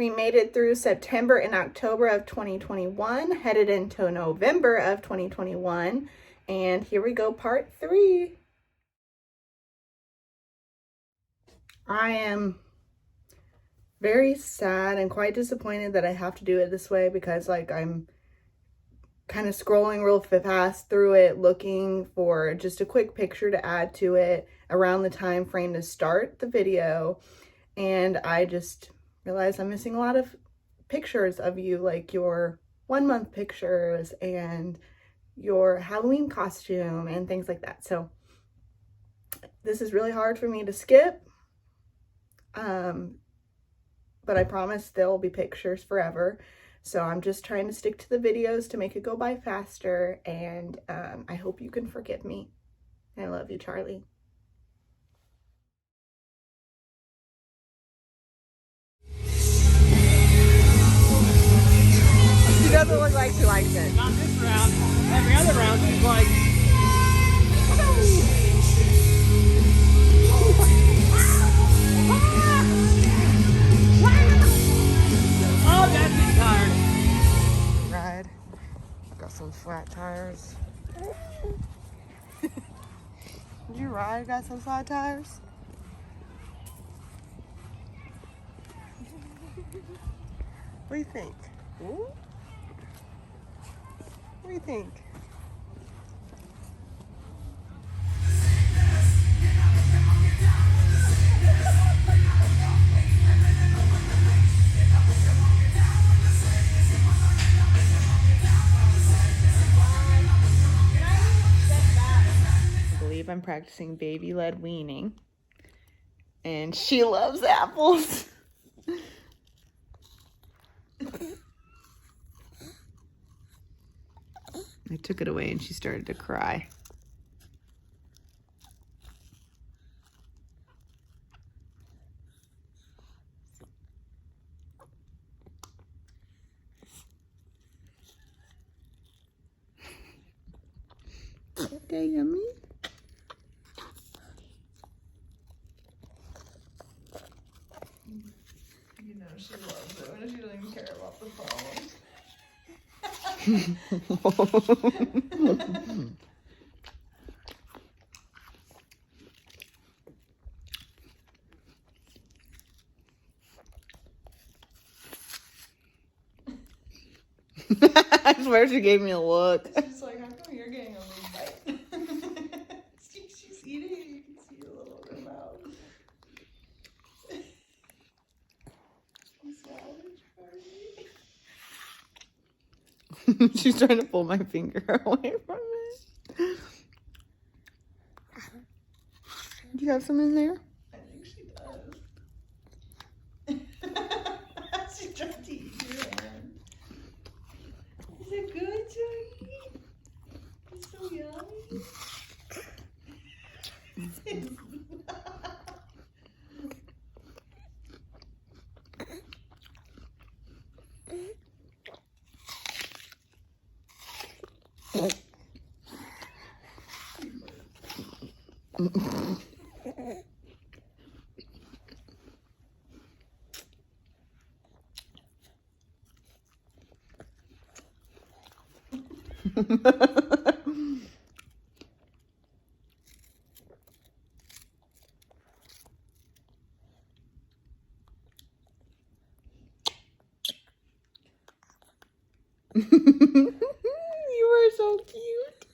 We made it through September and October of 2021, headed into November of 2021, and here we go, part 3. I am very sad and quite disappointed that I have to do it this way because I'm kind of scrolling real fast through it looking for just a quick picture to add to it around the time frame to start the video, and I just realized I'm missing a lot of pictures of you, like your 1-month pictures and your Halloween costume and things like that. So this is really hard for me to skip, but I promise there will be pictures forever. So I'm just trying to stick to the videos to make it go by faster, and I hope you can forgive me. I love you, Charlie. She doesn't look like she likes it. Not this round. Every other round she's like, oh, that's getting tired. Ride. Got some flat tires. Did you ride? Got some flat tires? What do you think? Ooh? What do you think? I believe I'm practicing baby-led weaning, and she loves apples. I took it away and she started to cry. Okay, yummy. You know she loves it when she doesn't even care about the phone. I swear she gave me a look. She's like, how come you're getting a big bite? She's eating it, you can see a little bit of mouth. She's trying to pull my finger away from it. Do you have some in there? I think she does. She's trying to eat your hand. Is it good, Johnny? It's so yummy. You were so cute.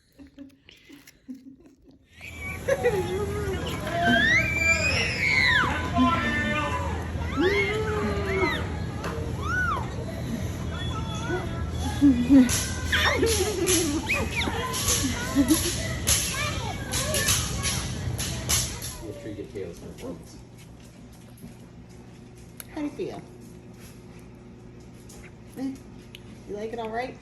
Make sure you get Kayla's performance. How do you feel? You like it all right?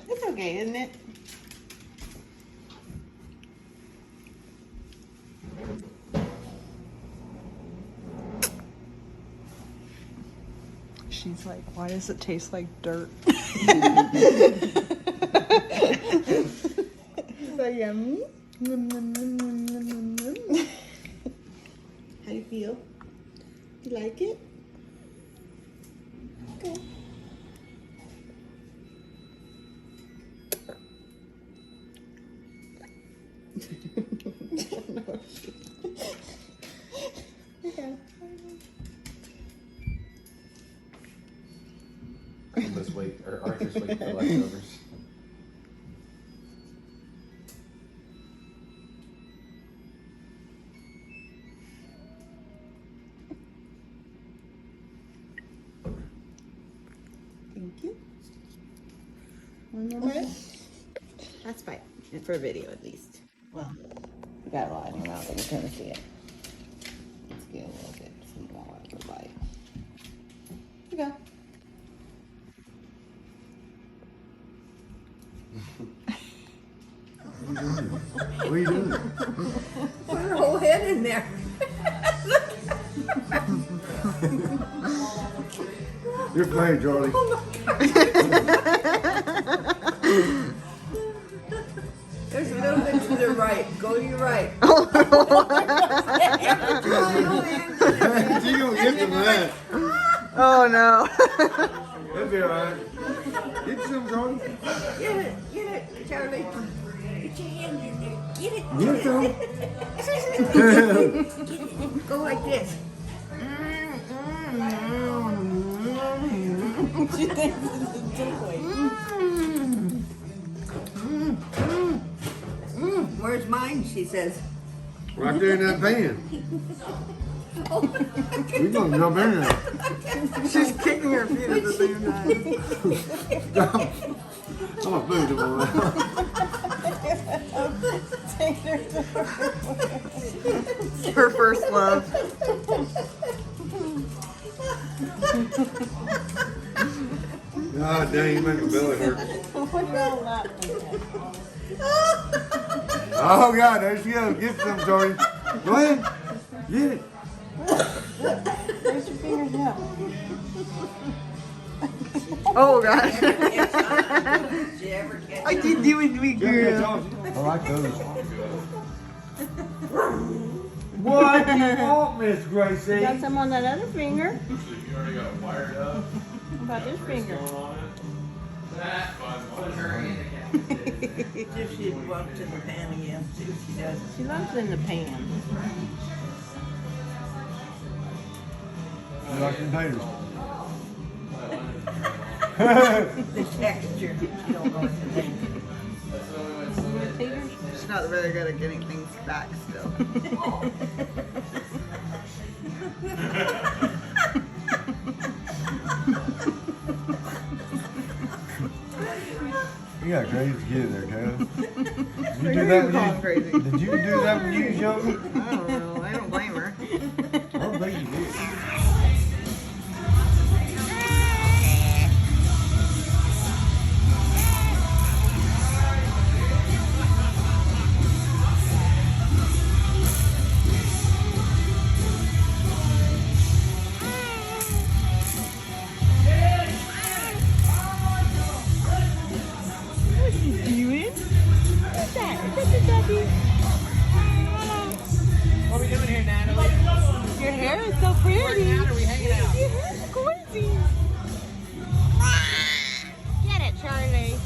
It's okay, isn't it? She's like, why does it taste like dirt? Is that yummy? How do you feel? You like it? Okay. Okay. Let's wait, or Arthur's waiting for leftovers. Thank you. One more bite? That's fine. For a video, at least. Well, we got a lot in your mouth, and you're going to see it. Let's get a little bit smaller of a bite. Here you go. What are you doing? Put her whole head in there. You're funny, Charlie. There's a little bit to the right. Go to your right. You gonna get some of that? Oh, no. That'll be alright. Get some, Charlie. Get it, Charlie. Put your hand in there. Get it. Get some. Go like this. She thinks it's a toy. Where's mine? She says. Right there in that pan. We gonna jump in there. She's kicking her feet at the same time. I'm gonna food them all out. Her first love. God dang, you make a belly hurt. Oh God, there she goes. Get some, Charlie. Go ahead. Get it. Where's your fingers now? Oh God. She ever catch I did do it, we Yeah, girl. I like those. What do you want, Miss Gracie? Got some on that other finger. You already got wired up. What about this finger? if she walked in the pan again, see what she does. She loves it in the pan. You like containers? The texture. She don't know what to think. She's not very good at getting things back still. You got a crazy kid there, Taylor. Did Who you do you that calling crazy? Did you do that when you was younger? I don't know. I don't blame her. I don't think you did. What are we doing here, Natalie? Your hair is so pretty. Where's Nat? Are we hanging out? Your hair is gorgeous. Get it, Charlie.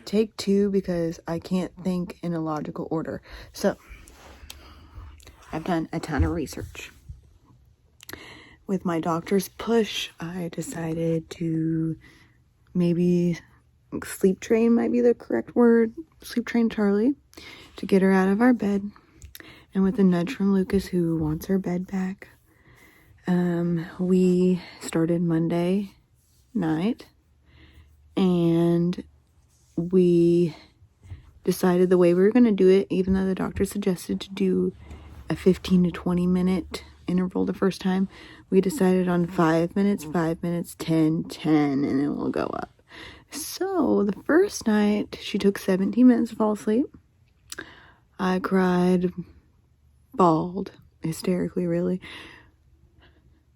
Take two because I can't think in a logical order. So, I've done a ton of research. With my doctor's push, I decided to maybe sleep train might be the correct word. Sleep train Charlie to get her out of our bed and with a nudge from Lucas, who wants her bed back, we started Monday night, and we decided the way we were going to do it, even though the doctor suggested to do a 15 to 20 minute interval the first time, we decided on 5 minutes, 5 minutes, 10, 10, and then we'll go up. So the first night, she took 17 minutes to fall asleep. I cried, bawled, hysterically, really.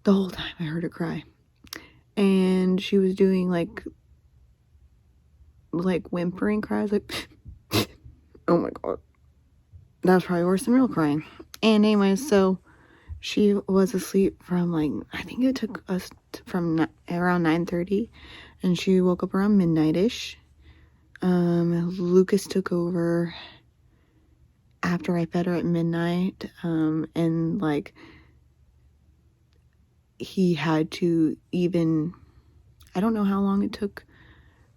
The whole time I heard her cry. And she was doing like whimpering cries, like, oh my god. That was probably worse than real crying. And anyways, so she was asleep from like, I think it took us from around 9:30, and she woke up around midnight-ish. Lucas took over after I fed her at midnight, and like, he had to even, I don't know how long it took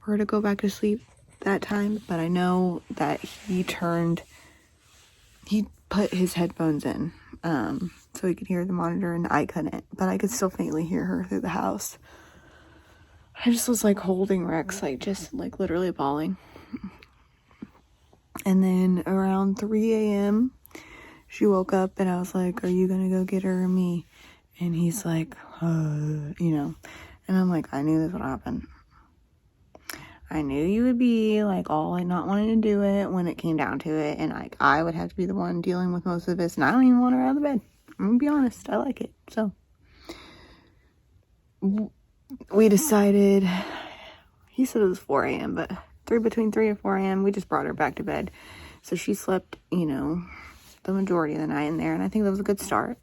for her to go back to sleep that time, but I know that he put his headphones in, so he could hear the monitor, and I couldn't, but I could still faintly hear her through the house. I just was like holding Rex, like just like literally bawling. And then around 3 a.m. she woke up, and I was like, are you gonna go get her or me? And he's like, and I'm like, I knew this would happen. I knew you would be like all like not wanting to do it when it came down to it, and like I would have to be the one dealing with most of this, and I don't even want her out of the bed. I'm gonna be honest, I like it. So we decided, he said it was 4 a.m., but between 3 and 4 a.m. we just brought her back to bed. So she slept, the majority of the night in there, and I think that was a good start.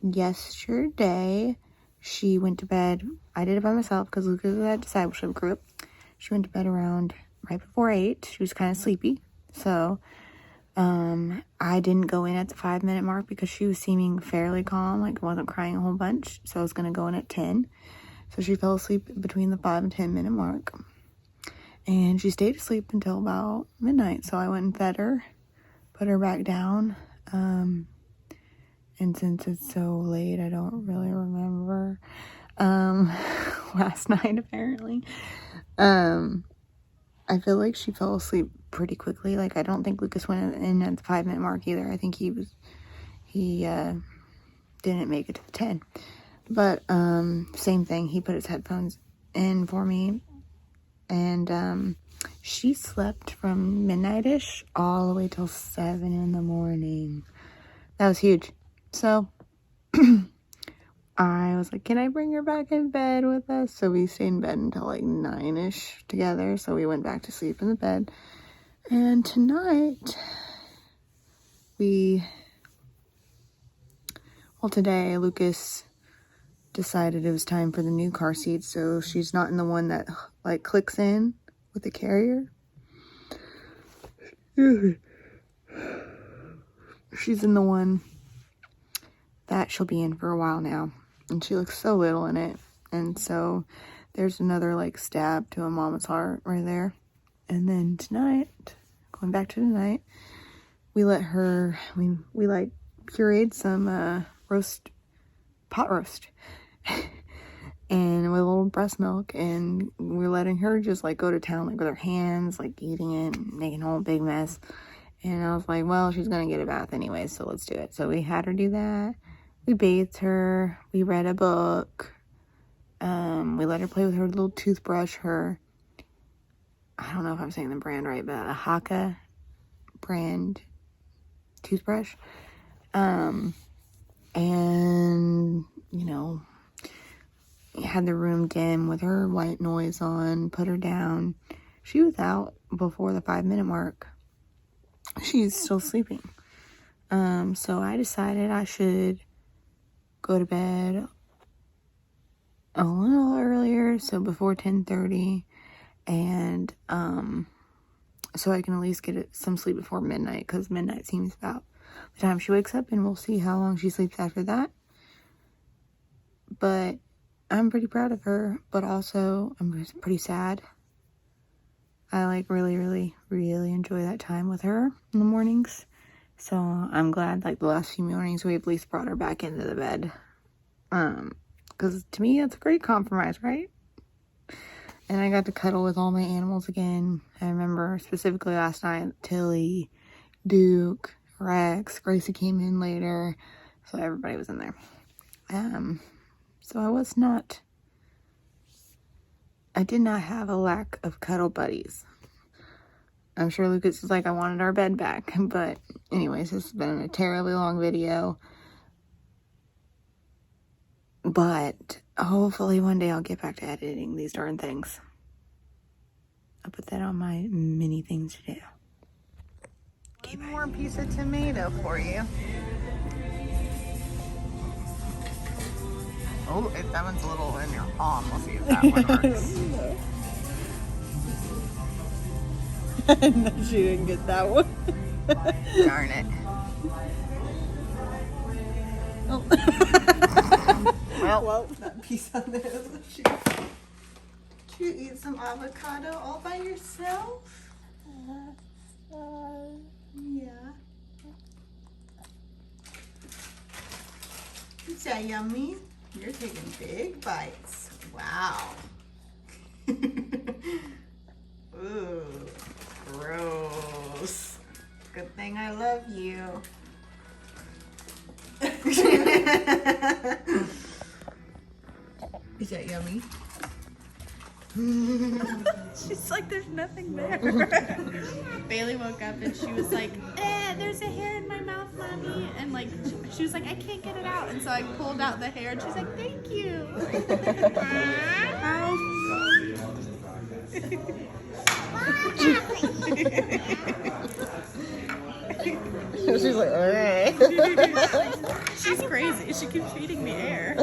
Yesterday she went to bed. I did it by myself because Lucas was at discipleship group. She went to bed around right before 8. She was kind of sleepy. So, I didn't go in at the 5 minute mark because she was seeming fairly calm, like wasn't crying a whole bunch. So I was going to go in at 10. So she fell asleep between the 5 and 10 minute mark. And she stayed asleep until about midnight. So I went and fed her, put her back down. And since it's so late, I don't really remember, last night apparently, I feel like she fell asleep pretty quickly. Like, I don't think Lucas went in at the 5 minute mark either. I think he didn't make it to the 10, but, same thing. He put his headphones in for me, and, she slept from midnight-ish all the way till 7 in the morning. That was huge. So, I was like, can I bring her back in bed with us? So we stayed in bed until like 9-ish together. So we went back to sleep in the bed. And tonight, today, Lucas decided it was time for the new car seat. So she's not in the one that like clicks in with the carrier. She's in the one that she'll be in for a while now, and she looks so little in it, and so there's another like stab to a mama's heart right there. And then tonight, going back to tonight, we let her, we like pureed some pot roast and with a little breast milk, and we're letting her just like go to town, like with her hands, like eating it and making a whole big mess. And I was like, well, she's gonna get a bath anyway, so let's do it. So we had her do that. We bathed her. We read a book. We let her play with her little toothbrush. I don't know if I'm saying the brand right, but a Haka brand toothbrush. And, had the room dim with her white noise on, put her down. She was out before the 5 minute mark. She's still sleeping. So I decided I should go to bed a little earlier, so before 10:30, and so I can at least get some sleep before midnight, because midnight seems about the time she wakes up, and we'll see how long she sleeps after that. But I'm pretty proud of her, but also I'm pretty sad I like really, really, really enjoy that time with her in the mornings. So I'm glad like the last few mornings we at least brought her back into the bed. Because to me, that's a great compromise, right? And I got to cuddle with all my animals again. I remember specifically last night, Tilly, Duke, Rex, Gracie came in later. So everybody was in there. So I did not have a lack of cuddle buddies. I'm sure Lucas was like, I wanted our bed back. But anyways, this has been a terribly long video. But hopefully one day I'll get back to editing these darn things. I'll put that on my many things to do. Okay, one more piece of tomato for you. Oh, if that one's a little in your palm, we'll see if that one works. No, she didn't get that one. Darn it. Oh. well, that piece on there. Did you eat some avocado all by yourself? Yeah. Is that yummy? You're taking big bites. Wow. Ooh, gross. Good thing I love you. Is that yummy? She's like, there's nothing there. Bailey woke up and she was like, there's a hair in my mouth, Mommy. And like, she was like, I can't get it out. And so I pulled out the hair and she's like, thank you. She's like, alright. She's crazy. She keeps feeding me air.